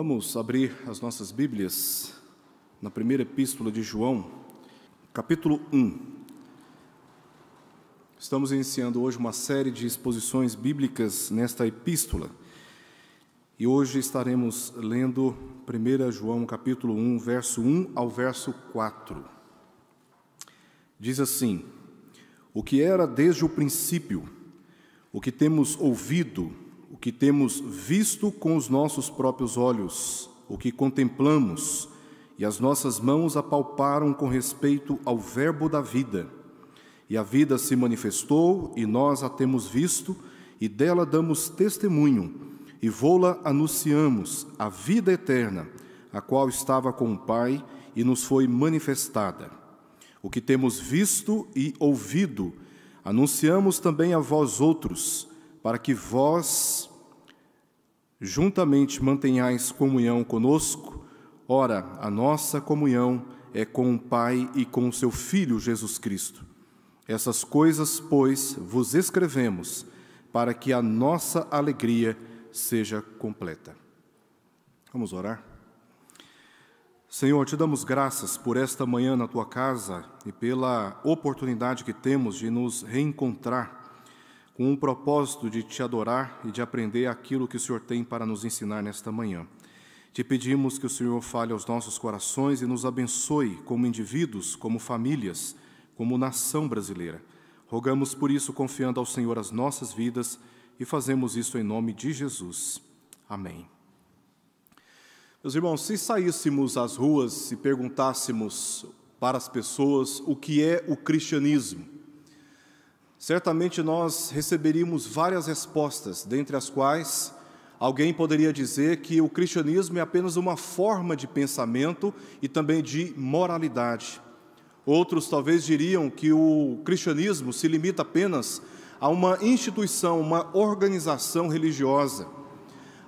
Vamos abrir as nossas Bíblias na primeira epístola de João, capítulo 1. Estamos iniciando hoje uma série de exposições bíblicas nesta epístola. E hoje estaremos lendo 1 João, capítulo 1, verso 1 ao verso 4. Diz assim: o que era desde o princípio, o que temos ouvido, o que temos visto com os nossos próprios olhos, o que contemplamos, e as nossas mãos apalparam com respeito ao Verbo da vida. E a vida se manifestou, e nós a temos visto, e dela damos testemunho, e vô-la anunciamos, a vida eterna, a qual estava com o Pai, e nos foi manifestada. O que temos visto e ouvido, anunciamos também a vós outros, para que vós juntamente mantenhais comunhão conosco. Ora, a nossa comunhão é com o Pai e com o seu Filho Jesus Cristo. Essas coisas, pois, vos escrevemos, para que a nossa alegria seja completa. Vamos orar? Senhor, te damos graças por esta manhã na tua casa e pela oportunidade que temos de nos reencontrar com o propósito de te adorar e de aprender aquilo que o Senhor tem para nos ensinar nesta manhã. Te pedimos que o Senhor fale aos nossos corações e nos abençoe como indivíduos, como famílias, como nação brasileira. Rogamos por isso, confiando ao Senhor as nossas vidas, e fazemos isso em nome de Jesus. Amém. Meus irmãos, se saíssemos às ruas e perguntássemos para as pessoas o que é o cristianismo, certamente nós receberíamos várias respostas, dentre as quais alguém poderia dizer que o cristianismo é apenas uma forma de pensamento e também de moralidade. Outros talvez diriam que o cristianismo se limita apenas a uma instituição, uma organização religiosa.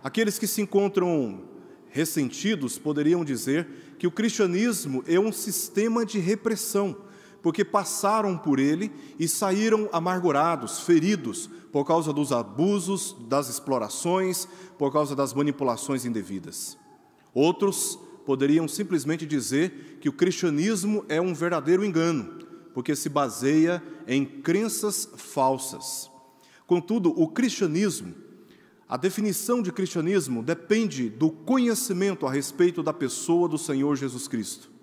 Aqueles que se encontram ressentidos poderiam dizer que o cristianismo é um sistema de repressão, porque passaram por ele e saíram amargurados, feridos, por causa dos abusos, das explorações, por causa das manipulações indevidas. Outros poderiam simplesmente dizer que o cristianismo é um verdadeiro engano, porque se baseia em crenças falsas. Contudo, o cristianismo, a definição de cristianismo depende do conhecimento a respeito da pessoa do Senhor Jesus Cristo.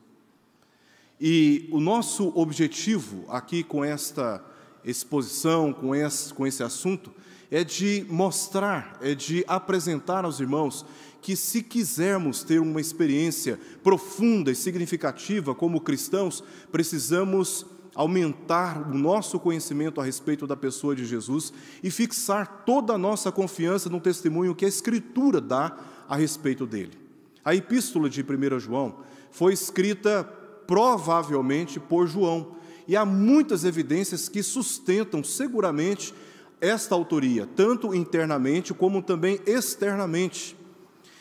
E o nosso objetivo aqui com esta exposição, com esse assunto, é de mostrar, é de apresentar aos irmãos que, se quisermos ter uma experiência profunda e significativa como cristãos, precisamos aumentar o nosso conhecimento a respeito da pessoa de Jesus e fixar toda a nossa confiança no testemunho que a Escritura dá a respeito dele. A epístola de 1 João foi escrita provavelmente por João, e há muitas evidências que sustentam seguramente esta autoria, tanto internamente como também externamente.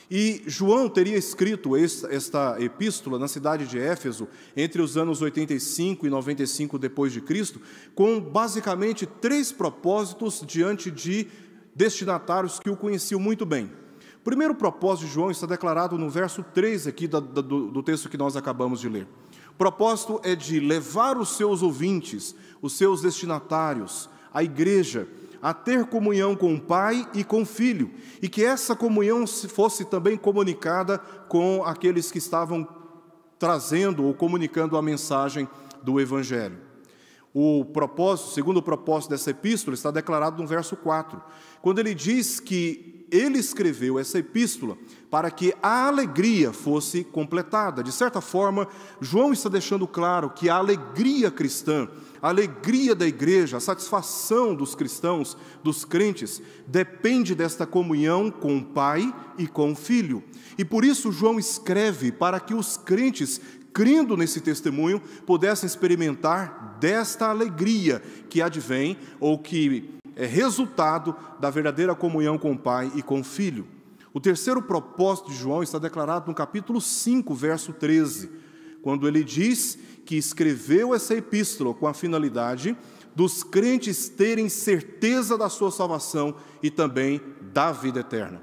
E João teria escrito esta epístola na cidade de Éfeso entre os anos 85 e 95 depois de Cristo, com basicamente 3 propósitos diante de destinatários que o conheciam muito bem. O primeiro propósito de João está declarado no verso 3 aqui do texto que nós acabamos de ler. O propósito é de levar os seus ouvintes, os seus destinatários, a igreja, a ter comunhão com o Pai e com o Filho, e que essa comunhão fosse também comunicada com aqueles que estavam trazendo ou comunicando a mensagem do Evangelho. O segundo propósito dessa epístola está declarado no verso 4, quando ele diz que ele escreveu essa epístola para que a alegria fosse completada. De certa forma, João está deixando claro que a alegria cristã, a alegria da igreja, a satisfação dos cristãos, dos crentes, depende desta comunhão com o Pai e com o Filho. E por isso João escreve para que os crentes, crendo nesse testemunho, pudessem experimentar desta alegria que advém ou que é resultado da verdadeira comunhão com o Pai e com o Filho. O terceiro propósito de João está declarado no capítulo 5, verso 13, quando ele diz que escreveu essa epístola com a finalidade dos crentes terem certeza da sua salvação e também da vida eterna.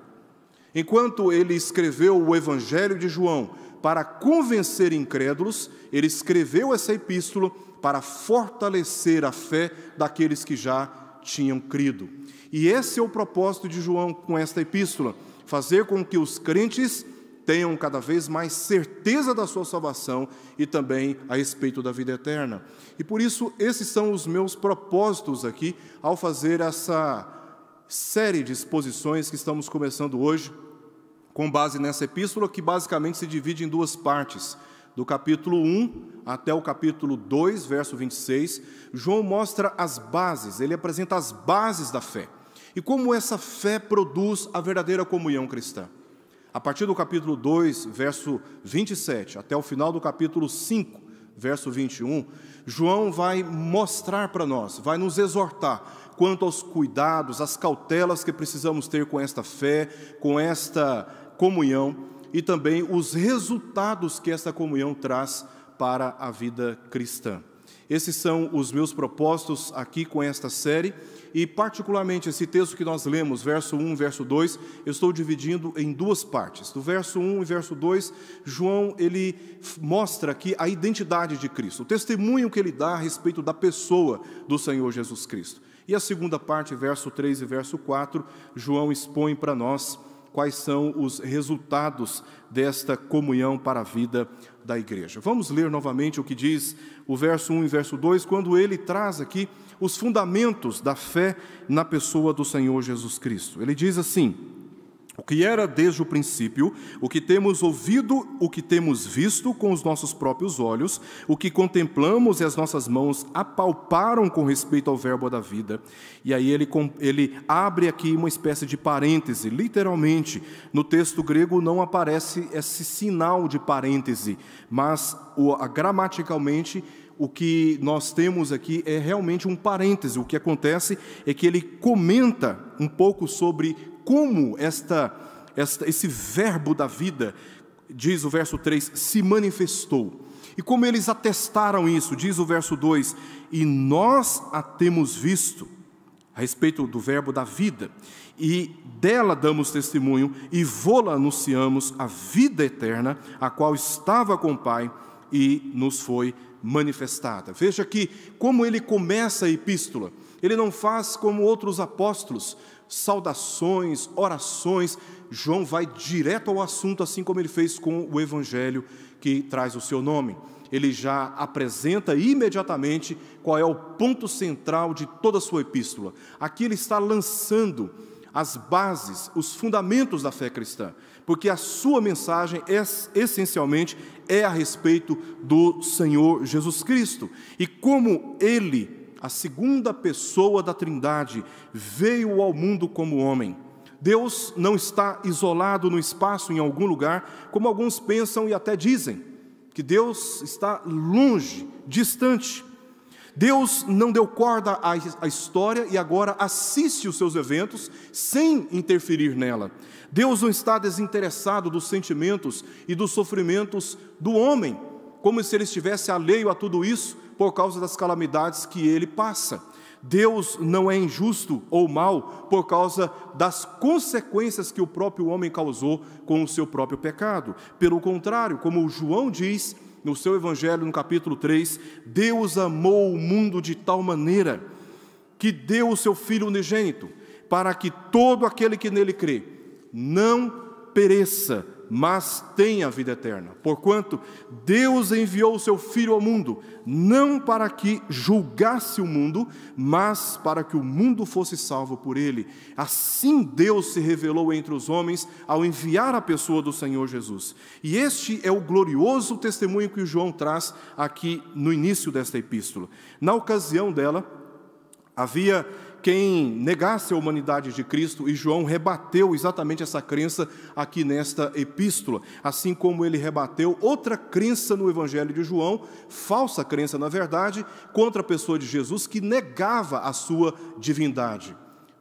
Enquanto ele escreveu o Evangelho de João para convencer incrédulos, ele escreveu essa epístola para fortalecer a fé daqueles que já tinham crido. E esse é o propósito de João com esta epístola, fazer com que os crentes tenham cada vez mais certeza da sua salvação e também a respeito da vida eterna. E por isso, esses são os meus propósitos aqui, ao fazer essa série de exposições que estamos começando hoje, com base nessa epístola, que basicamente se divide em duas partes. Do capítulo 1 até o capítulo 2, verso 26, João mostra as bases, ele apresenta as bases da fé. E como essa fé produz a verdadeira comunhão cristã. A partir do capítulo 2, verso 27, até o final do capítulo 5, verso 21, João vai mostrar para nós, vai nos exortar quanto aos cuidados, às cautelas que precisamos ter com esta fé, com esta comunhão, e também os resultados que essa comunhão traz para a vida cristã. Esses são os meus propósitos aqui com esta série, e particularmente esse texto que nós lemos, verso 1 e verso 2, eu estou dividindo em duas partes. Do verso 1 e verso 2, João ele mostra aqui a identidade de Cristo, o testemunho que ele dá a respeito da pessoa do Senhor Jesus Cristo. E a segunda parte, verso 3 e verso 4, João expõe para nós quais são os resultados desta comunhão para a vida da igreja. Vamos ler novamente o que diz o verso 1 e verso 2, quando ele traz aqui os fundamentos da fé na pessoa do Senhor Jesus Cristo. Ele diz assim: o que era desde o princípio, o que temos ouvido, o que temos visto com os nossos próprios olhos, o que contemplamos e as nossas mãos apalparam com respeito ao verbo da vida. E aí ele abre aqui uma espécie de parêntese, literalmente. No texto grego não aparece esse sinal de parêntese, mas gramaticalmente o que nós temos aqui é realmente um parêntese. O que acontece é que ele comenta um pouco sobre como esse verbo da vida, diz o verso 3, se manifestou. E como eles atestaram isso, diz o verso 2, e nós a temos visto, a respeito do verbo da vida, e dela damos testemunho, e vô-la anunciamos, a vida eterna, a qual estava com o Pai e nos foi manifestada. Veja que como ele começa a epístola, ele não faz como outros apóstolos, saudações, orações. João vai direto ao assunto, assim como ele fez com o Evangelho que traz o seu nome. Ele já apresenta imediatamente qual é o ponto central de toda a sua epístola. Aqui ele está lançando as bases, os fundamentos da fé cristã, porque a sua mensagem essencialmente é a respeito do Senhor Jesus Cristo. E como ele, a segunda pessoa da Trindade, veio ao mundo como homem. Deus não está isolado no espaço, em algum lugar, como alguns pensam e até dizem, que Deus está longe, distante. Deus não deu corda à história e agora assiste os seus eventos sem interferir nela. Deus não está desinteressado dos sentimentos e dos sofrimentos do homem, como se ele estivesse alheio a tudo isso por causa das calamidades que ele passa. Deus não é injusto ou mau por causa das consequências que o próprio homem causou com o seu próprio pecado. Pelo contrário, como João diz no seu Evangelho, no capítulo 3, Deus amou o mundo de tal maneira que deu o seu Filho unigênito, para que todo aquele que nele crê não pereça, mas tenha a vida eterna. Porquanto Deus enviou o seu Filho ao mundo, não para que julgasse o mundo, mas para que o mundo fosse salvo por ele. Assim Deus se revelou entre os homens ao enviar a pessoa do Senhor Jesus. E este é o glorioso testemunho que João traz aqui no início desta epístola. Na ocasião dela, havia quem negasse a humanidade de Cristo, e João rebateu exatamente essa crença aqui nesta epístola, assim como ele rebateu outra crença no Evangelho de João, falsa crença na verdade, contra a pessoa de Jesus, que negava a sua divindade.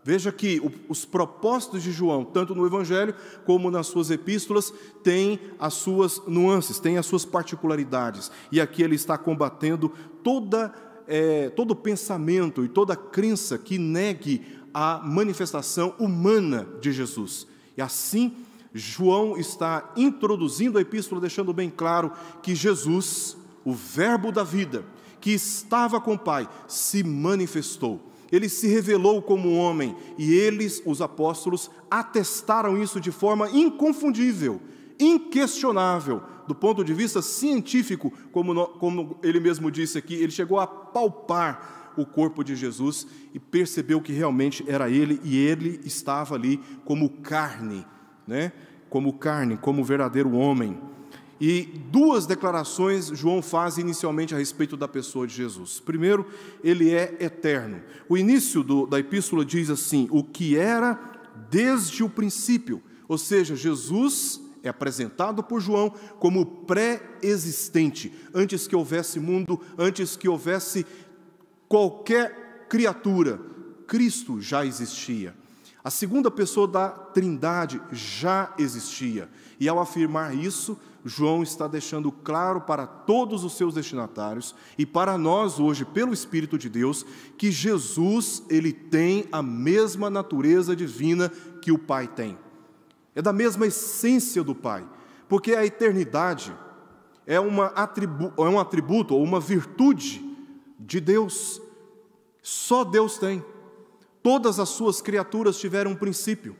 Veja que os propósitos de João, tanto no Evangelho como nas suas epístolas, têm as suas nuances, têm as suas particularidades, e aqui ele está combatendo todo pensamento e toda crença que negue a manifestação humana de Jesus. E assim, João está introduzindo a epístola, deixando bem claro que Jesus, o Verbo da vida, que estava com o Pai, se manifestou. Ele se revelou como homem, e eles, os apóstolos, atestaram isso de forma inconfundível, inquestionável, do ponto de vista científico, como ele mesmo disse aqui. Ele chegou a palpar o corpo de Jesus e percebeu que realmente era ele, e ele estava ali como carne, né? Como carne, como verdadeiro homem. E duas declarações João faz inicialmente a respeito da pessoa de Jesus. Primeiro, ele é eterno. O início da epístola diz assim: o que era desde o princípio. Ou seja, Jesus é apresentado por João como pré-existente, antes que houvesse mundo, antes que houvesse qualquer criatura. Cristo já existia. A segunda pessoa da Trindade já existia. E ao afirmar isso, João está deixando claro para todos os seus destinatários e para nós hoje, pelo Espírito de Deus, que Jesus, ele tem a mesma natureza divina que o Pai tem. É da mesma essência do Pai, porque a eternidade é um atributo ou uma virtude de Deus. Só Deus tem. Todas as suas criaturas tiveram um princípio,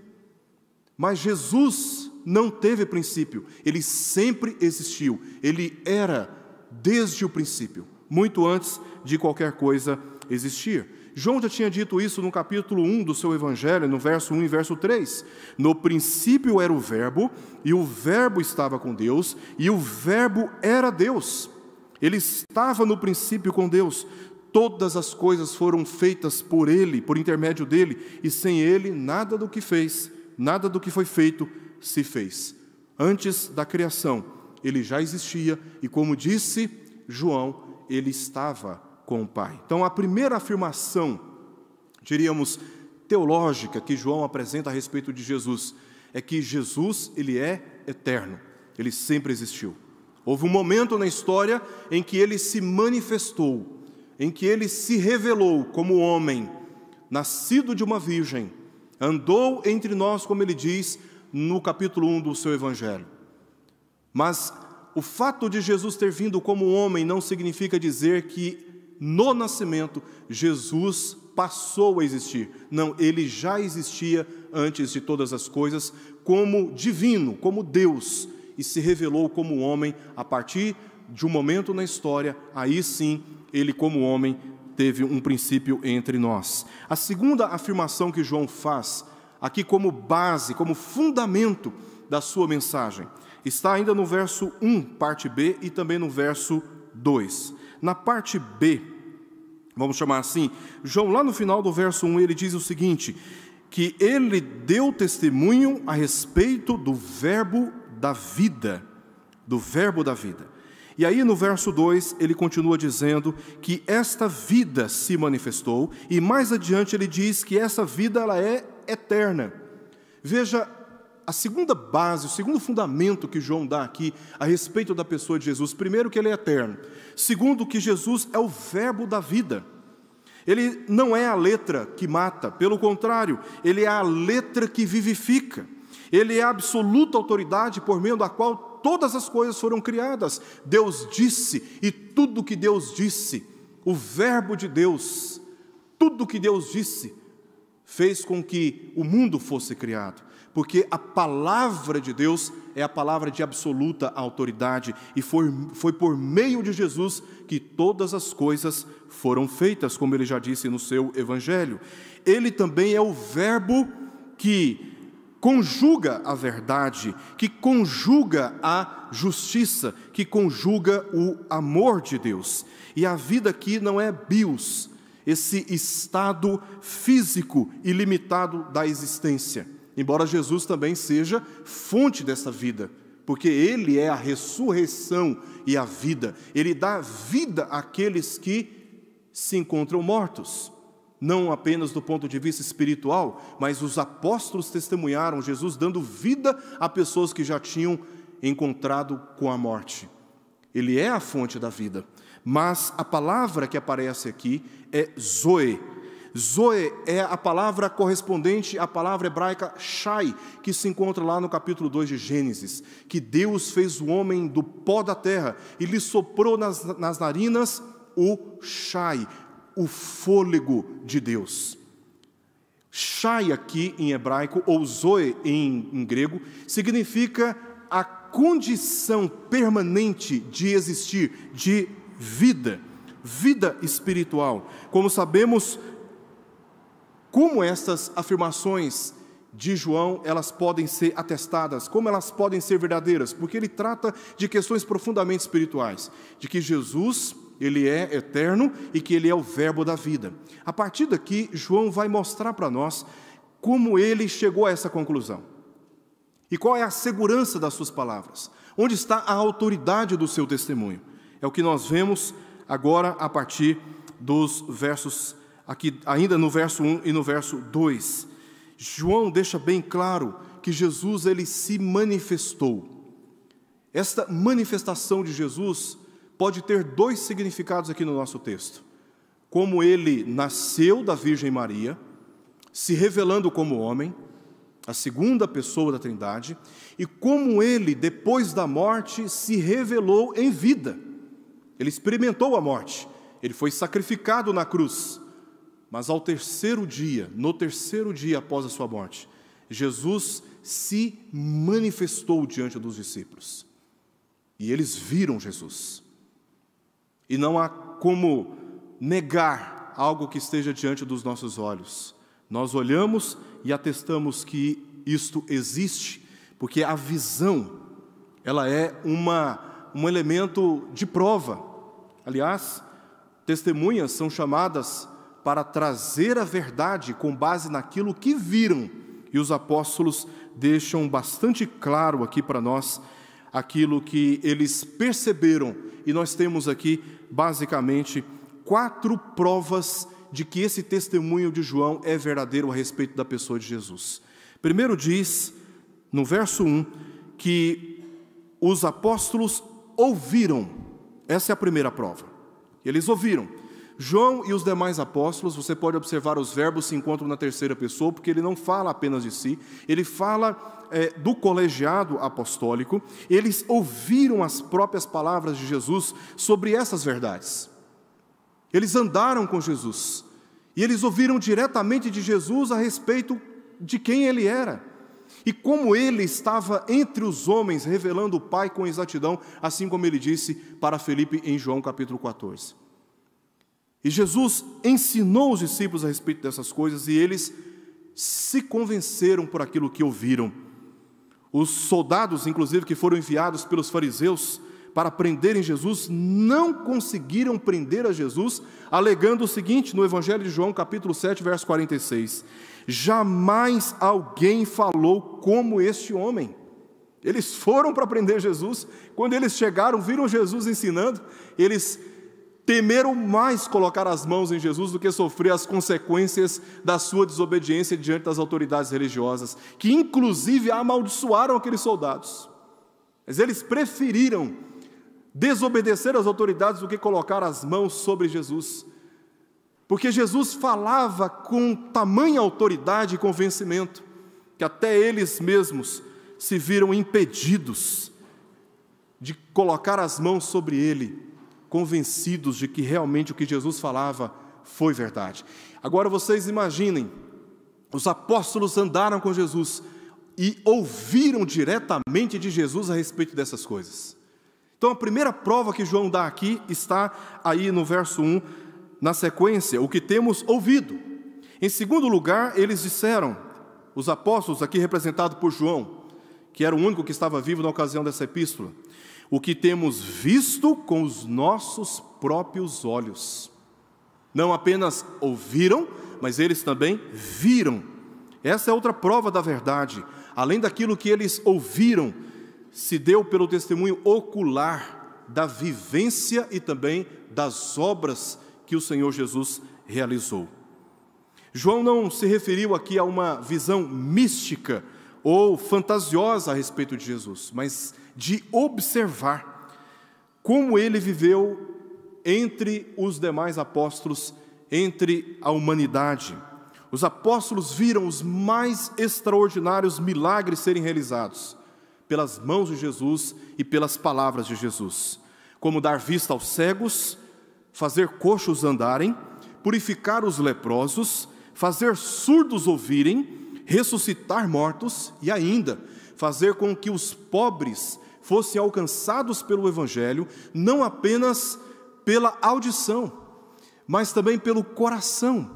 mas Jesus não teve princípio, ele sempre existiu, ele era desde o princípio, muito antes de qualquer coisa existir. João já tinha dito isso no capítulo 1 do seu Evangelho, no verso 1 e verso 3. No princípio era o Verbo, e o Verbo estava com Deus, e o Verbo era Deus. Ele estava no princípio com Deus. Todas as coisas foram feitas por Ele, por intermédio dEle, e sem Ele nada do que fez, nada do que foi feito se fez. Antes da criação, Ele já existia, e como disse João, Ele estava com o Pai. Então, a primeira afirmação, diríamos, teológica que João apresenta a respeito de Jesus, é que Jesus, ele é eterno, ele sempre existiu. Houve um momento na história em que ele se manifestou, em que ele se revelou como homem, nascido de uma virgem, andou entre nós, como ele diz no capítulo 1 do seu Evangelho. Mas o fato de Jesus ter vindo como homem não significa dizer que no nascimento Jesus passou a existir. Não, ele já existia antes de todas as coisas como divino, como Deus, e se revelou como homem a partir de um momento na história. Aí sim, ele como homem teve um princípio entre nós. A segunda afirmação que João faz, aqui como base, como fundamento da sua mensagem, está ainda no verso 1, parte B, e também no verso 2. Na parte B, vamos chamar assim, João, lá no final do verso 1, ele diz o seguinte, que ele deu testemunho a respeito do verbo da vida, do verbo da vida. E aí no verso 2 ele continua dizendo que esta vida se manifestou, e mais adiante ele diz que essa vida ela é eterna. Veja, a segunda base, o segundo fundamento que João dá aqui a respeito da pessoa de Jesus. Primeiro, que ele é eterno. Segundo, que Jesus é o verbo da vida. Ele não é a letra que mata, pelo contrário, ele é a letra que vivifica. Ele é a absoluta autoridade por meio da qual todas as coisas foram criadas. Deus disse, e tudo que Deus disse, o verbo de Deus, tudo que Deus disse, fez com que o mundo fosse criado. Porque a palavra de Deus é a palavra de absoluta autoridade, e foi por meio de Jesus que todas as coisas foram feitas, como ele já disse no seu Evangelho. Ele também é o verbo que conjuga a verdade, que conjuga a justiça, que conjuga o amor de Deus. E a vida aqui não é bios, esse estado físico ilimitado da existência, embora Jesus também seja fonte dessa vida, porque Ele é a ressurreição e a vida. Ele dá vida àqueles que se encontram mortos. Não apenas do ponto de vista espiritual, mas os apóstolos testemunharam Jesus dando vida a pessoas que já tinham encontrado com a morte. Ele é a fonte da vida, mas a palavra que aparece aqui é Zoe. Zoe é a palavra correspondente à palavra hebraica Shai, que se encontra lá no capítulo 2 de Gênesis, que Deus fez o homem do pó da terra e lhe soprou nas narinas o Shai, o fôlego de Deus. Shai aqui em hebraico, ou Zoe em grego, significa a condição permanente de existir, de vida espiritual. Como sabemos, como estas afirmações de João, elas podem ser atestadas, como elas podem ser verdadeiras, porque ele trata de questões profundamente espirituais, de que Jesus, ele é eterno e que ele é o verbo da vida. A partir daqui, João vai mostrar para nós como ele chegou a essa conclusão. E qual é a segurança das suas palavras? Onde está a autoridade do seu testemunho? É o que nós vemos agora a partir dos versos, aqui ainda no verso 1 e no verso 2. João deixa bem claro que Jesus, ele se manifestou. Esta manifestação de Jesus pode ter dois significados aqui no nosso texto. Como ele nasceu da Virgem Maria, se revelando como homem, a segunda pessoa da Trindade, e como ele, depois da morte, se revelou em vida. Ele experimentou a morte, ele foi sacrificado na cruz, mas ao terceiro dia, no terceiro dia após a sua morte, Jesus se manifestou diante dos discípulos. E eles viram Jesus. E não há como negar algo que esteja diante dos nossos olhos. Nós olhamos e atestamos que isto existe, porque a visão, ela é um elemento de prova. Aliás, testemunhas são chamadas para trazer a verdade com base naquilo que viram. E os apóstolos deixam bastante claro aqui para nós aquilo que eles perceberam. E nós temos aqui, basicamente, 4 provas de que esse testemunho de João é verdadeiro a respeito da pessoa de Jesus. Primeiro diz, no verso 1, que os apóstolos ouviram. Essa é a primeira prova. Eles ouviram. João e os demais apóstolos, você pode observar, os verbos se encontram na terceira pessoa, porque ele não fala apenas de si, ele fala do colegiado apostólico. Eles ouviram as próprias palavras de Jesus sobre essas verdades. Eles andaram com Jesus, e eles ouviram diretamente de Jesus a respeito de quem ele era, e como ele estava entre os homens, revelando o Pai com exatidão, assim como ele disse para Filipe em João capítulo 14. E Jesus ensinou os discípulos a respeito dessas coisas, e eles se convenceram por aquilo que ouviram. Os soldados, inclusive, que foram enviados pelos fariseus para prenderem Jesus, não conseguiram prender a Jesus, alegando o seguinte, no Evangelho de João, capítulo 7, verso 46. Jamais alguém falou como este homem. Eles foram para prender Jesus, quando eles chegaram, viram Jesus ensinando, eles temeram mais colocar as mãos em Jesus do que sofrer as consequências da sua desobediência diante das autoridades religiosas, que inclusive amaldiçoaram aqueles soldados. Mas eles preferiram desobedecer às autoridades do que colocar as mãos sobre Jesus, porque Jesus falava com tamanha autoridade e convencimento, que até eles mesmos se viram impedidos de colocar as mãos sobre ele, convencidos de que realmente o que Jesus falava foi verdade. Agora vocês imaginem, os apóstolos andaram com Jesus e ouviram diretamente de Jesus a respeito dessas coisas. Então a primeira prova que João dá aqui está aí no verso 1, na sequência, o que temos ouvido. Em segundo lugar, eles disseram, os apóstolos aqui representados por João, que era o único que estava vivo na ocasião dessa epístola, o que temos visto com os nossos próprios olhos. Não apenas ouviram, mas eles também viram. Essa é outra prova da verdade. Além daquilo que eles ouviram, se deu pelo testemunho ocular da vivência e também das obras que o Senhor Jesus realizou. João não se referiu aqui a uma visão mística ou fantasiosa a respeito de Jesus, mas de observar como ele viveu entre os demais apóstolos entre a humanidade. Os apóstolos viram os mais extraordinários milagres serem realizados pelas mãos de Jesus e pelas palavras de Jesus, como dar vista aos cegos, fazer coxos andarem, purificar os leprosos, fazer surdos ouvirem, ressuscitar mortos e ainda fazer com que os pobres fossem alcançados pelo Evangelho, não apenas pela audição, mas também pelo coração,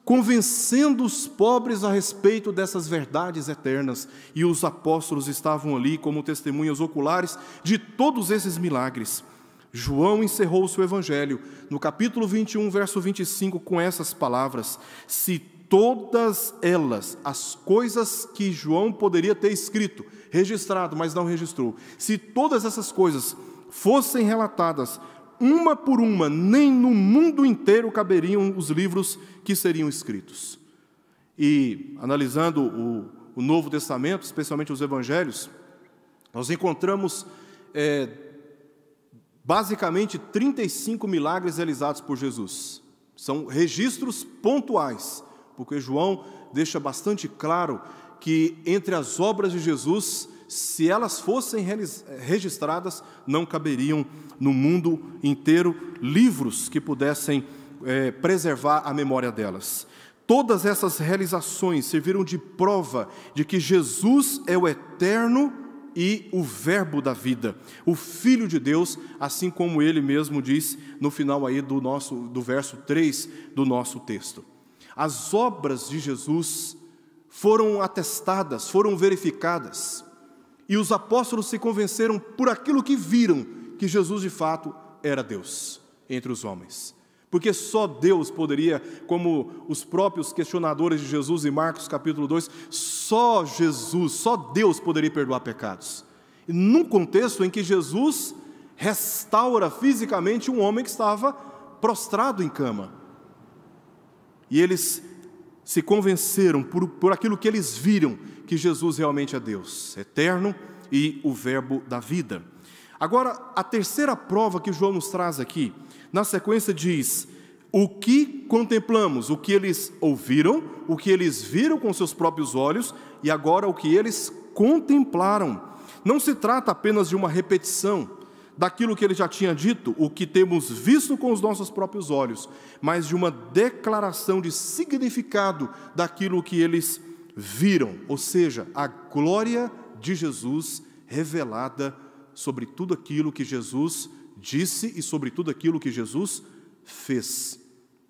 convencendo os pobres a respeito dessas verdades eternas. E os apóstolos estavam ali como testemunhas oculares de todos esses milagres. João encerrou o seu evangelho no capítulo 21, verso 25, com essas palavras: se todas elas, as coisas que João poderia ter escrito, registrado, mas não registrou, se todas essas coisas fossem relatadas, uma por uma, nem no mundo inteiro caberiam os livros que seriam escritos. E, analisando o Novo Testamento, especialmente os Evangelhos, nós encontramos basicamente 35 milagres realizados por Jesus. São registros pontuais, porque João deixa bastante claro que entre as obras de Jesus, se elas fossem registradas, não caberiam no mundo inteiro livros que pudessem preservar a memória delas. Todas essas realizações serviram de prova de que Jesus é o eterno e o verbo da vida, o Filho de Deus, assim como ele mesmo diz no final aí do verso 3 do nosso texto. As obras de Jesus foram atestadas, foram verificadas, e os apóstolos se convenceram por aquilo que viram, que Jesus de fato era Deus entre os homens. Porque só Deus poderia, como os próprios questionadores de Jesus em Marcos capítulo 2, só Deus poderia perdoar pecados. E num contexto em que Jesus restaura fisicamente um homem que estava prostrado em cama. E eles se convenceram por aquilo que eles viram, que Jesus realmente é Deus, eterno e o verbo da vida. Agora, a terceira prova que João nos traz aqui, na sequência diz: o que contemplamos, o que eles ouviram, o que eles viram com seus próprios olhos, e agora o que eles contemplaram. Não se trata apenas de uma repetição daquilo que ele já tinha dito, o que temos visto com os nossos próprios olhos, mas de uma declaração de significado daquilo que eles viram, ou seja, a glória de Jesus revelada sobre tudo aquilo que Jesus disse e sobre tudo aquilo que Jesus fez.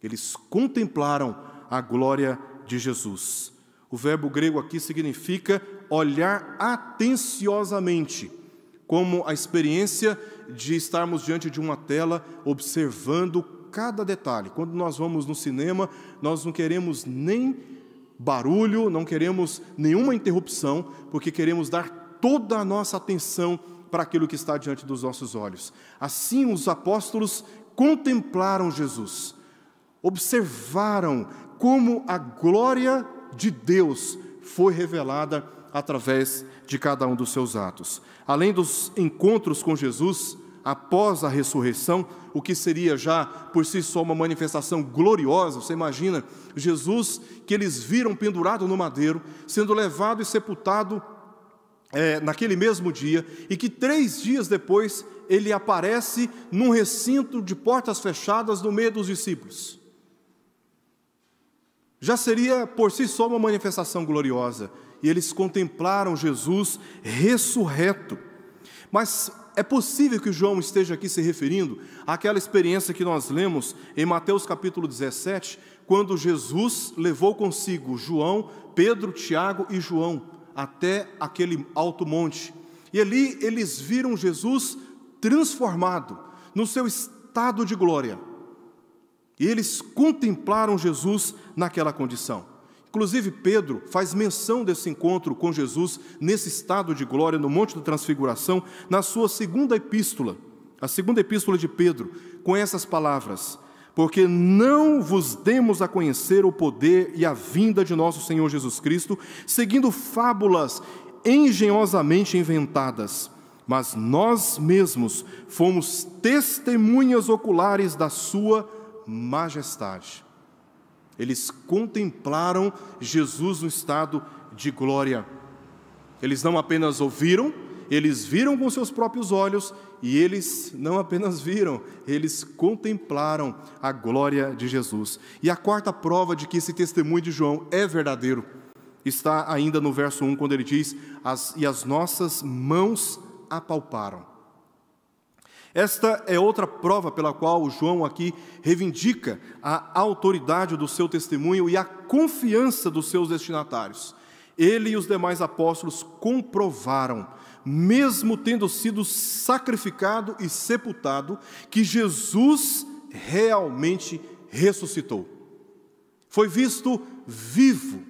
Eles contemplaram a glória de Jesus. O verbo grego aqui significa olhar atenciosamente, como a experiência de estarmos diante de uma tela observando cada detalhe. Quando nós vamos no cinema, nós não queremos nem barulho, não queremos nenhuma interrupção, porque queremos dar toda a nossa atenção para aquilo que está diante dos nossos olhos. Assim, os apóstolos contemplaram Jesus, observaram como a glória de Deus foi revelada através de cada um dos seus atos. Além dos encontros com Jesus após a ressurreição, o que seria já por si só uma manifestação gloriosa. Você imagina Jesus, que eles viram pendurado no madeiro, sendo levado e sepultado naquele mesmo dia, e que 3 dias depois ele aparece num recinto de portas fechadas no meio dos discípulos. Já seria por si só uma manifestação gloriosa, e eles contemplaram Jesus ressurreto. Mas é possível que João esteja aqui se referindo àquela experiência que nós lemos em Mateus capítulo 17, quando Jesus levou consigo João, Pedro, Tiago e João até aquele alto monte. E ali eles viram Jesus transformado no seu estado de glória. E eles contemplaram Jesus naquela condição. Inclusive Pedro faz menção desse encontro com Jesus nesse estado de glória no Monte da Transfiguração, na sua segunda epístola, a segunda epístola de Pedro, com essas palavras: porque não vos demos a conhecer o poder e a vinda de nosso Senhor Jesus Cristo, seguindo fábulas engenhosamente inventadas, mas nós mesmos fomos testemunhas oculares da sua majestade. eles contemplaram Jesus no estado de glória. Eles não apenas ouviram, eles viram com seus próprios olhos, e eles não apenas viram, eles contemplaram a glória de Jesus. E a quarta prova de que esse testemunho de João é verdadeiro está ainda no verso 1, quando ele diz: e as nossas mãos apalparam. Esta é outra prova pela qual João aqui reivindica a autoridade do seu testemunho e a confiança dos seus destinatários. Ele e os demais apóstolos comprovaram, mesmo tendo sido sacrificado e sepultado, que Jesus realmente ressuscitou. Foi visto vivo,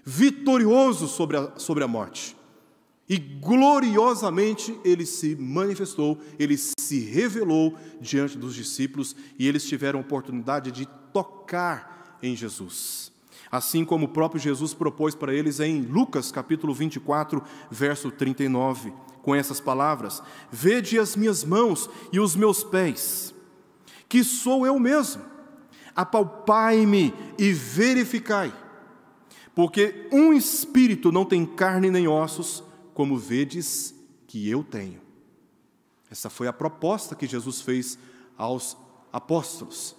vitorioso sobre a morte. E gloriosamente ele se manifestou, ele se revelou diante dos discípulos, e eles tiveram a oportunidade de tocar em Jesus. Assim como o próprio Jesus propôs para eles em Lucas capítulo 24, verso 39, com essas palavras: vede as minhas mãos e os meus pés, que sou eu mesmo, apalpai-me e verificai, porque um espírito não tem carne nem ossos, como vedes que eu tenho. Essa foi a proposta que Jesus fez aos apóstolos,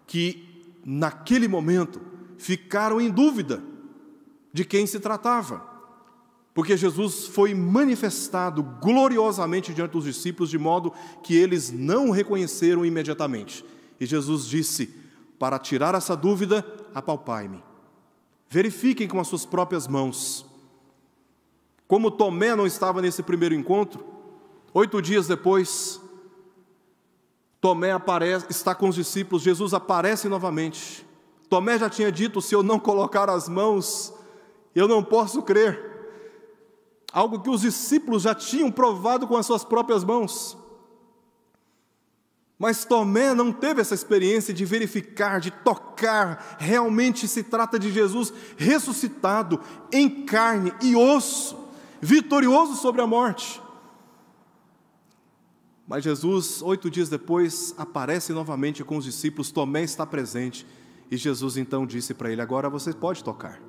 que naquele momento ficaram em dúvida de quem se tratava, porque Jesus foi manifestado gloriosamente diante dos discípulos, de modo que eles não o reconheceram imediatamente. E Jesus disse: para tirar essa dúvida, apalpai-me, verifiquem com as suas próprias mãos. Como Tomé não estava nesse primeiro encontro, 8 dias depois, Tomé está com os discípulos, Jesus aparece novamente. Tomé já tinha dito: se eu não colocar as mãos, eu não posso crer. Algo que os discípulos já tinham provado com as suas próprias mãos. Mas Tomé não teve essa experiência de verificar, de tocar. Realmente se trata de Jesus ressuscitado em carne e osso, vitorioso sobre a morte. Mas Jesus, 8 dias depois, aparece novamente com os discípulos. Tomé está presente, e Jesus então disse para ele: agora você pode tocar.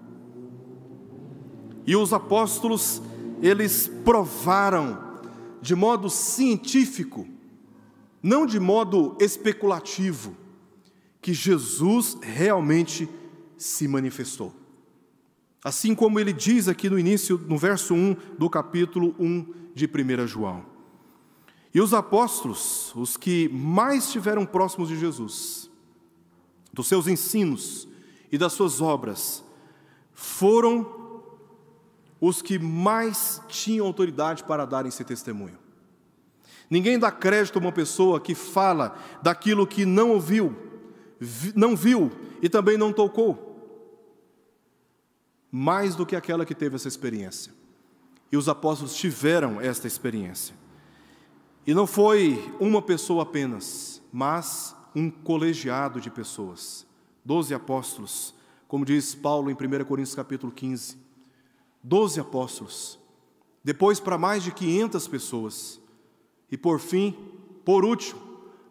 E os apóstolos, eles provaram de modo científico, não de modo especulativo, que Jesus realmente se manifestou. Assim como ele diz aqui no início, no verso 1 do capítulo 1 de 1 João. E os apóstolos, os que mais estiveram próximos de Jesus, dos seus ensinos e das suas obras, foram os que mais tinham autoridade para darem esse testemunho. Ninguém dá crédito a uma pessoa que fala daquilo que não ouviu, não viu e também não tocou, mais do que aquela que teve essa experiência. E os apóstolos tiveram esta experiência. E não foi uma pessoa apenas, mas um colegiado de pessoas. 12 apóstolos, como diz Paulo em 1 Coríntios capítulo 15. 12 apóstolos. Depois para mais de 500 pessoas. E por fim, por último,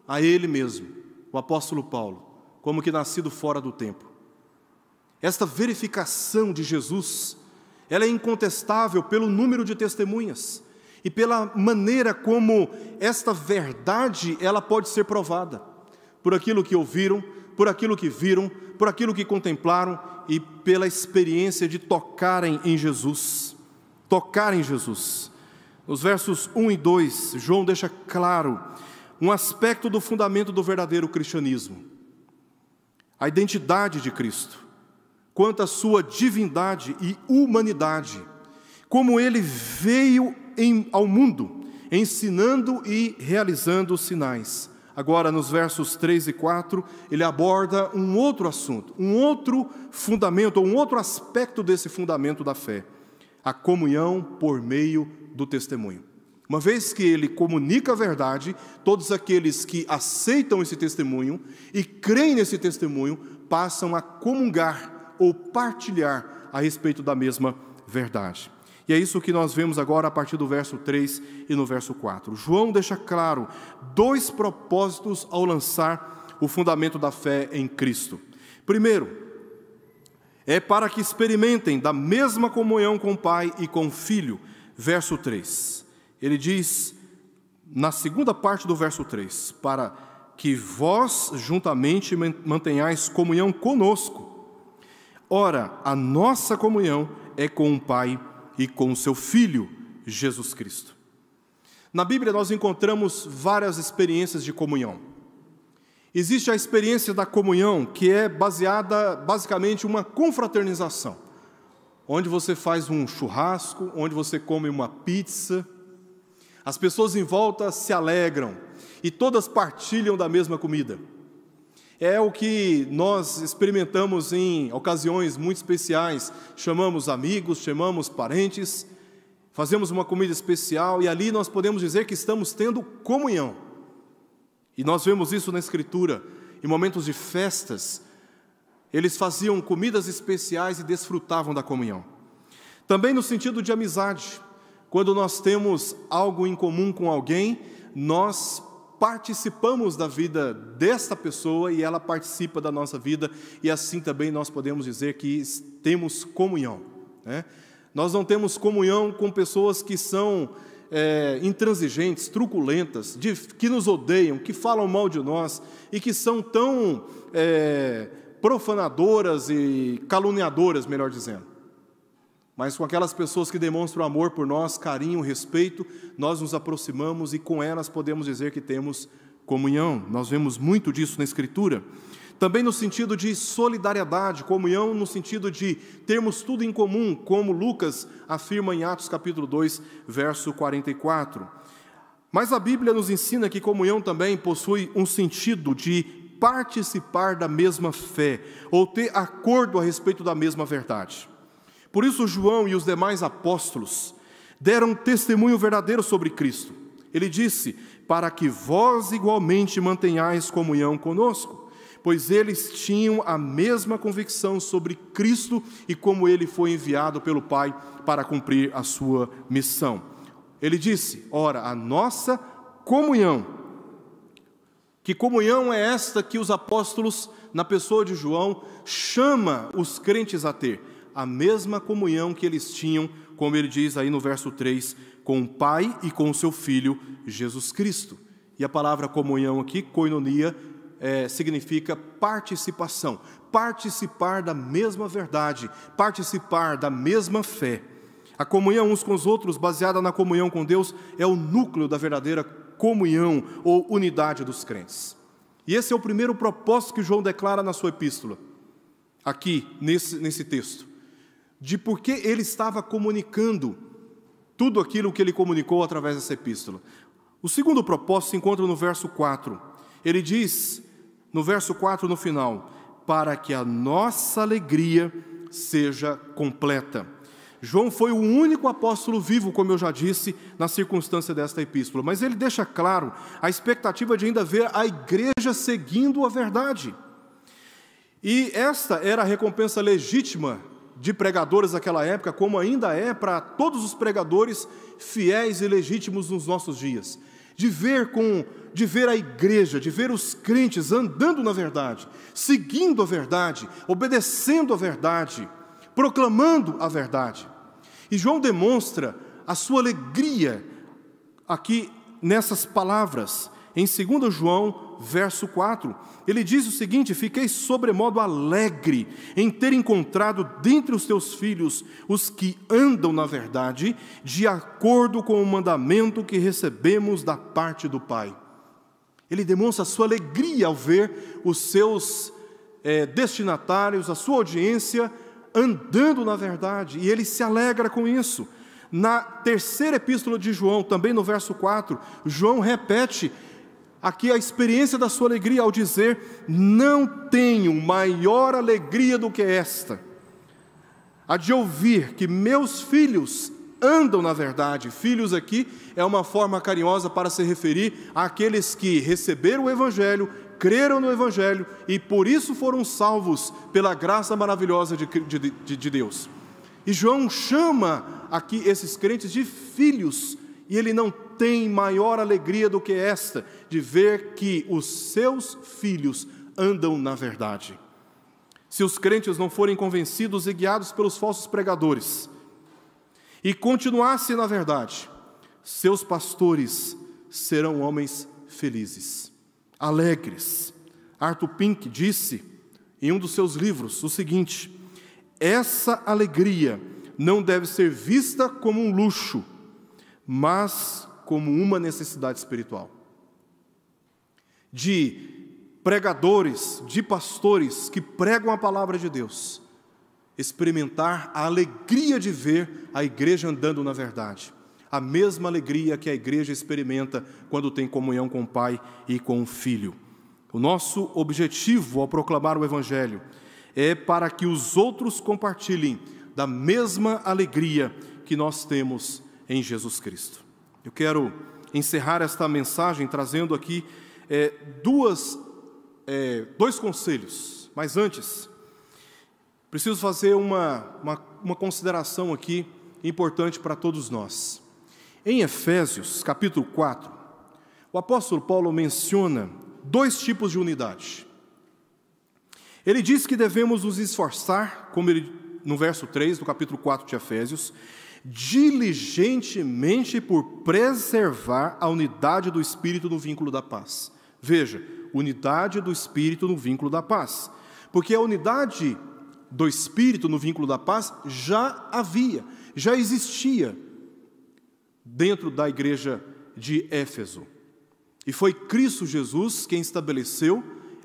a ele mesmo, o apóstolo Paulo, como que nascido fora do tempo. Esta verificação de Jesus, ela é incontestável pelo número de testemunhas e pela maneira como esta verdade ela pode ser provada, por aquilo que ouviram, por aquilo que viram, por aquilo que contemplaram e pela experiência de tocarem em Jesus. Tocar em Jesus. Nos versos 1 e 2, João deixa claro um aspecto do fundamento do verdadeiro cristianismo: a identidade de Cristo, quanto à sua divindade e humanidade, como ele veio ao mundo, ensinando e realizando sinais. Agora, nos versos 3 e 4, ele aborda um outro assunto, um outro fundamento, um outro aspecto desse fundamento da fé: a comunhão por meio do testemunho. Uma vez que ele comunica a verdade, todos aqueles que aceitam esse testemunho e creem nesse testemunho passam a comungar ou partilhar a respeito da mesma verdade. E é isso que nós vemos agora a partir do verso 3 e no verso 4. João deixa claro 2 propósitos ao lançar o fundamento da fé em Cristo. Primeiro, é para que experimentem da mesma comunhão com o Pai e com o Filho. Verso 3. Ele diz, na segunda parte do verso 3, para que vós juntamente mantenhais comunhão conosco. Ora, a nossa comunhão é com o Pai e com o seu Filho, Jesus Cristo. Na Bíblia nós encontramos várias experiências de comunhão. Existe a experiência da comunhão, que é baseada, basicamente, uma confraternização, onde você faz um churrasco, onde você come uma pizza, as pessoas em volta se alegram e todas partilham da mesma comida. É o que nós experimentamos em ocasiões muito especiais, chamamos amigos, chamamos parentes, fazemos uma comida especial e ali nós podemos dizer que estamos tendo comunhão. E nós vemos isso na Escritura, em momentos de festas, eles faziam comidas especiais e desfrutavam da comunhão. Também no sentido de amizade, quando nós temos algo em comum com alguém, nós participamos da vida desta pessoa e ela participa da nossa vida, e assim também nós podemos dizer que temos comunhão, né? Nós não temos comunhão com pessoas que são intransigentes, truculentas, que nos odeiam, que falam mal de nós e que são tão profanadoras e caluniadoras, melhor dizendo. Mas com aquelas pessoas que demonstram amor por nós, carinho, respeito, nós nos aproximamos e com elas podemos dizer que temos comunhão. Nós vemos muito disso na Escritura. Também no sentido de solidariedade, comunhão no sentido de termos tudo em comum, como Lucas afirma em Atos capítulo 2, verso 44. Mas a Bíblia nos ensina que comunhão também possui um sentido de participar da mesma fé, ou ter acordo a respeito da mesma verdade. Por isso João e os demais apóstolos deram testemunho verdadeiro sobre Cristo. Ele disse, para que vós igualmente mantenhais comunhão conosco, pois eles tinham a mesma convicção sobre Cristo e como Ele foi enviado pelo Pai para cumprir a sua missão. Ele disse, ora, a nossa comunhão. Que comunhão é esta que os apóstolos, na pessoa de João, chama os crentes a ter? A mesma comunhão que eles tinham, como ele diz aí no verso 3, com o Pai e com o seu Filho, Jesus Cristo. E a palavra comunhão aqui, koinonia, significa participação, participar da mesma verdade, participar da mesma fé. A comunhão uns com os outros, baseada na comunhão com Deus, é o núcleo da verdadeira comunhão ou unidade dos crentes. E esse é o primeiro propósito que João declara na sua epístola, aqui nesse texto, de por que ele estava comunicando tudo aquilo que ele comunicou através dessa epístola. O segundo propósito se encontra no verso 4. Ele diz, no verso 4, no final, para que a nossa alegria seja completa. João foi o único apóstolo vivo, como eu já disse, na circunstância desta epístola, mas ele deixa claro a expectativa de ainda ver a igreja seguindo a verdade. E esta era a recompensa legítima de pregadores daquela época, como ainda é para todos os pregadores fiéis e legítimos nos nossos dias. De ver a igreja, de ver os crentes andando na verdade, seguindo a verdade, obedecendo a verdade, proclamando a verdade. E João demonstra a sua alegria aqui nessas palavras. Em 2 João, verso 4, ele diz o seguinte: fiquei sobremodo alegre em ter encontrado dentre os teus filhos os que andam na verdade, de acordo com o mandamento que recebemos da parte do Pai. Ele demonstra a sua alegria ao ver os seus destinatários, a sua audiência, andando na verdade, e ele se alegra com isso. Na terceira epístola de João, também no verso 4, João repete aqui a experiência da sua alegria ao dizer: não tenho maior alegria do que esta, a de ouvir que meus filhos andam na verdade. Filhos aqui é uma forma carinhosa para se referir àqueles que receberam o Evangelho, creram no Evangelho e por isso foram salvos pela graça maravilhosa de Deus. E João chama aqui esses crentes de filhos, e ele não tem maior alegria do que esta, de ver que os seus filhos andam na verdade. se os crentes não forem convencidos e guiados pelos falsos pregadores, e continuassem na verdade, seus pastores serão homens felizes, alegres. Arthur Pink disse em um dos seus livros o seguinte: essa alegria não deve ser vista como um luxo, mas como uma necessidade espiritual. De pregadores, de pastores que pregam a palavra de Deus, experimentar a alegria de ver a igreja andando na verdade, a mesma alegria que a igreja experimenta quando tem comunhão com o Pai e com o Filho. O nosso objetivo ao proclamar o Evangelho é para que os outros compartilhem da mesma alegria que nós temos em Jesus Cristo. Eu quero encerrar esta mensagem trazendo aqui dois conselhos, mas antes, preciso fazer uma consideração aqui importante para todos nós. Em Efésios, capítulo 4, o apóstolo Paulo menciona dois tipos de unidade. Ele diz que devemos nos esforçar, como ele, no verso 3 do capítulo 4 de Efésios, diligentemente por preservar a unidade do Espírito no vínculo da paz. Veja, unidade do Espírito no vínculo da paz. Porque a unidade do Espírito no vínculo da paz já existia dentro da igreja de Éfeso. E foi Cristo Jesus quem estabeleceu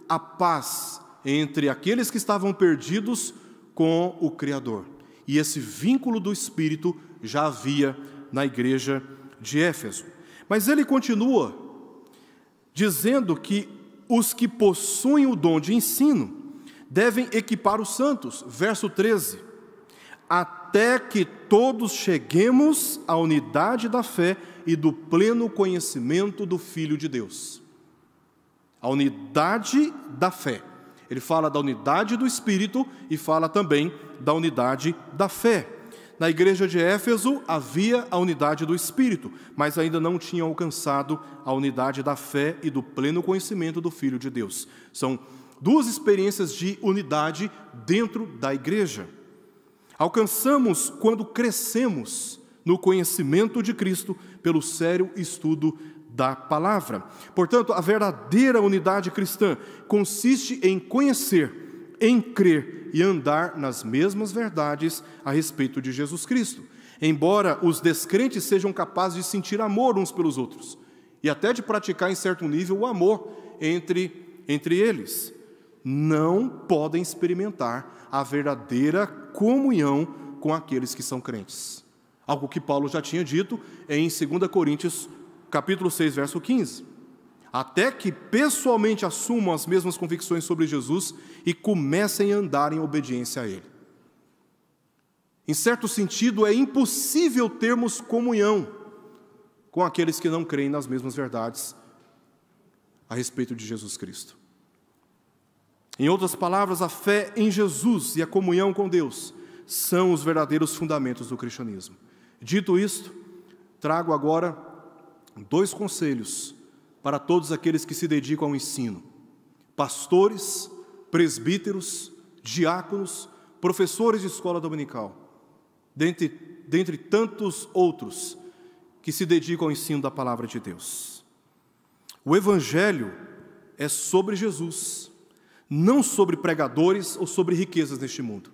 a paz entre aqueles que estavam perdidos com o Criador. E esse vínculo do Espírito já havia na igreja de Éfeso. Mas ele continua dizendo que os que possuem o dom de ensino devem equipar os santos. Verso 13. Até que todos cheguemos à unidade da fé e do pleno conhecimento do Filho de Deus. A unidade da fé. Ele fala da unidade do Espírito e fala também da unidade da fé. Na igreja de Éfeso havia a unidade do Espírito, mas ainda não tinham alcançado a unidade da fé e do pleno conhecimento do Filho de Deus. São duas experiências de unidade dentro da igreja. Alcançamos quando crescemos no conhecimento de Cristo pelo sério estudo da palavra. Portanto, a verdadeira unidade cristã consiste em conhecer, em crer e andar nas mesmas verdades a respeito de Jesus Cristo. Embora os descrentes sejam capazes de sentir amor uns pelos outros e até de praticar em certo nível o amor entre eles, não podem experimentar a verdadeira comunhão com aqueles que são crentes. Algo que Paulo já tinha dito em 2 Coríntios, capítulo 6, verso 15. Até que pessoalmente assumam as mesmas convicções sobre Jesus e comecem a andar em obediência a Ele. Em certo sentido, é impossível termos comunhão com aqueles que não creem nas mesmas verdades a respeito de Jesus Cristo. Em outras palavras, a fé em Jesus e a comunhão com Deus são os verdadeiros fundamentos do cristianismo. Dito isto, trago agora dois conselhos para todos aqueles que se dedicam ao ensino: pastores, presbíteros, diáconos, professores de escola dominical, dentre tantos outros que se dedicam ao ensino da palavra de Deus. O Evangelho é sobre Jesus, não sobre pregadores ou sobre riquezas neste mundo,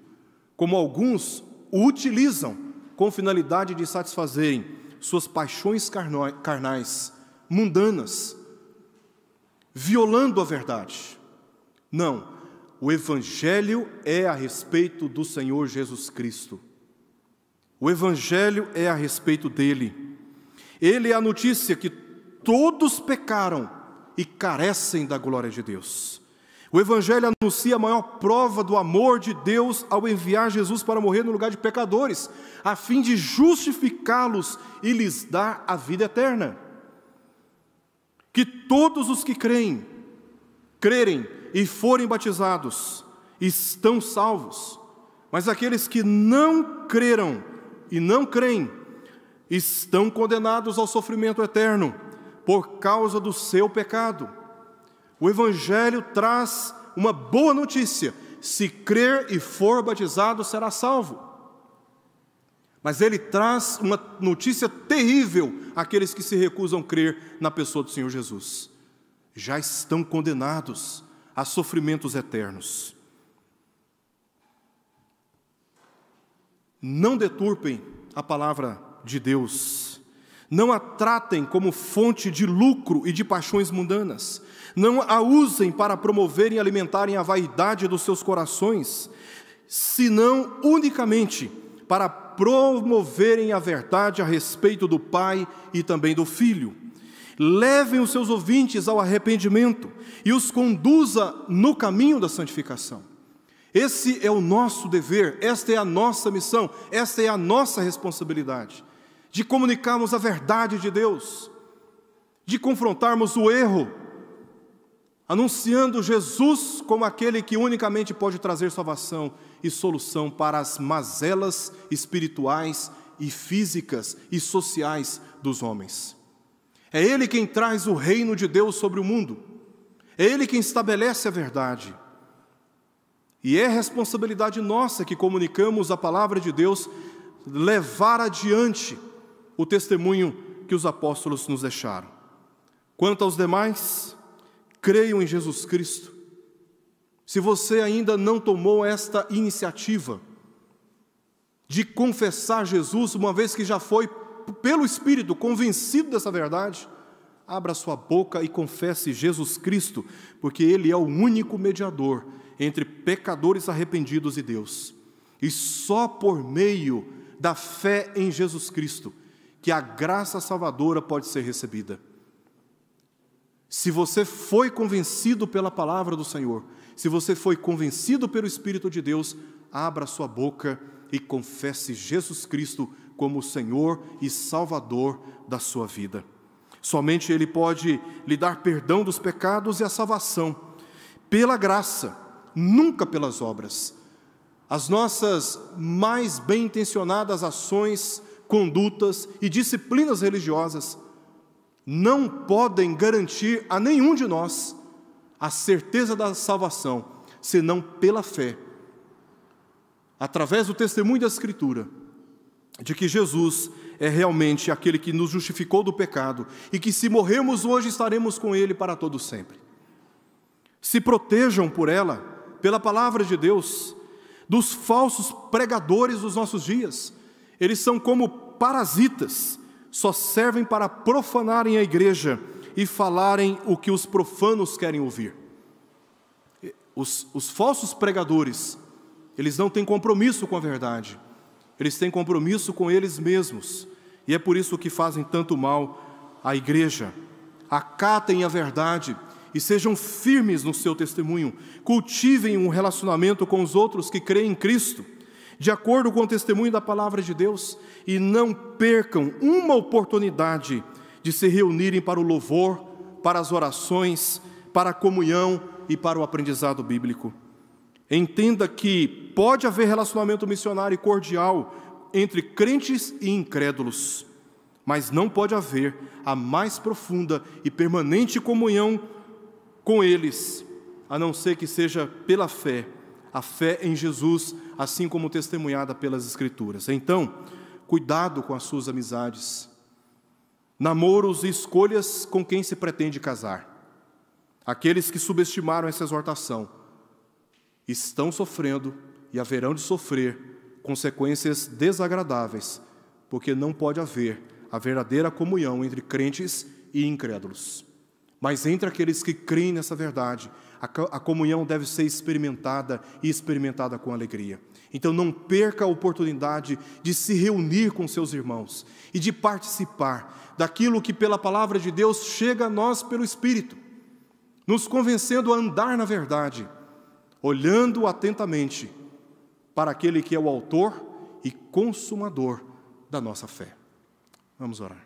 como alguns o utilizam com finalidade de satisfazerem suas paixões carnais, mundanas, violando a verdade. Não, o Evangelho é a respeito do Senhor Jesus Cristo. O Evangelho é a respeito dele. Ele é a notícia que todos pecaram e carecem da glória de Deus. O Evangelho anuncia a maior prova do amor de Deus ao enviar Jesus para morrer no lugar de pecadores, a fim de justificá-los e lhes dar a vida eterna. Que todos os que crerem e forem batizados estão salvos, mas aqueles que não creram e não creem estão condenados ao sofrimento eterno por causa do seu pecado. O Evangelho traz uma boa notícia se crer e for batizado, será salvo. Mas ele traz uma notícia terrível àqueles que se recusam a crer na pessoa do Senhor Jesus. Já estão condenados a sofrimentos eternos. Não deturpem a palavra de Deus. Não a tratem como fonte de lucro e de paixões mundanas. Não a usem para promoverem e alimentarem a vaidade dos seus corações, senão unicamente para promoverem a verdade a respeito do Pai e também do Filho. Levem os seus ouvintes ao arrependimento e os conduza no caminho da santificação. Esse é o nosso dever, esta é a nossa missão, esta é a nossa responsabilidade, de comunicarmos a verdade de Deus, de confrontarmos o erro, anunciando Jesus como aquele que unicamente pode trazer salvação e solução para as mazelas espirituais e físicas e sociais dos homens. É Ele quem traz o reino de Deus sobre o mundo, é Ele quem estabelece a verdade. E é responsabilidade nossa que comunicamos a palavra de Deus, levar adiante o testemunho que os apóstolos nos deixaram. Quanto aos demais, creiam em Jesus Cristo. Se você ainda não tomou esta iniciativa de confessar Jesus, uma vez que já foi, pelo Espírito, convencido dessa verdade, abra sua boca e confesse Jesus Cristo, porque Ele é o único mediador entre pecadores arrependidos e Deus. E só por meio da fé em Jesus Cristo que a graça salvadora pode ser recebida. Se você foi convencido pela palavra do Senhor, se você foi convencido pelo Espírito de Deus, abra sua boca e confesse Jesus Cristo como o Senhor e Salvador da sua vida. Somente Ele pode lhe dar perdão dos pecados e a salvação, pela graça, nunca pelas obras. As nossas mais bem-intencionadas ações, condutas e disciplinas religiosas não podem garantir a nenhum de nós a certeza da salvação, senão pela fé, através do testemunho da Escritura, de que Jesus é realmente aquele que nos justificou do pecado e que, se morrermos hoje, estaremos com Ele para todo sempre. Se protejam por ela, pela palavra de Deus, dos falsos pregadores dos nossos dias. Eles são como parasitas, só servem para profanarem a igreja e falarem o que os profanos querem ouvir. Os falsos pregadores, eles não têm compromisso com a verdade, eles têm compromisso com eles mesmos, e é por isso que fazem tanto mal à igreja. Acatem a verdade e sejam firmes no seu testemunho, cultivem um relacionamento com os outros que creem em Cristo, de acordo com o testemunho da palavra de Deus, e não percam uma oportunidade de se reunirem para o louvor, para as orações, para a comunhão e para o aprendizado bíblico. Entenda que pode haver relacionamento missionário e cordial entre crentes e incrédulos, mas não pode haver a mais profunda e permanente comunhão com eles, a não ser que seja pela fé, a fé em Jesus, assim como testemunhada pelas Escrituras. Então, cuidado com as suas amizades, namoros e escolhas com quem se pretende casar. Aqueles que subestimaram essa exortação estão sofrendo e haverão de sofrer consequências desagradáveis, porque não pode haver a verdadeira comunhão entre crentes e incrédulos. Mas entre aqueles que creem nessa verdade, a comunhão deve ser experimentada e experimentada com alegria. Então não perca a oportunidade de se reunir com seus irmãos e de participar daquilo que pela palavra de Deus chega a nós pelo Espírito, nos convencendo a andar na verdade, olhando atentamente para aquele que é o autor e consumador da nossa fé. Vamos orar.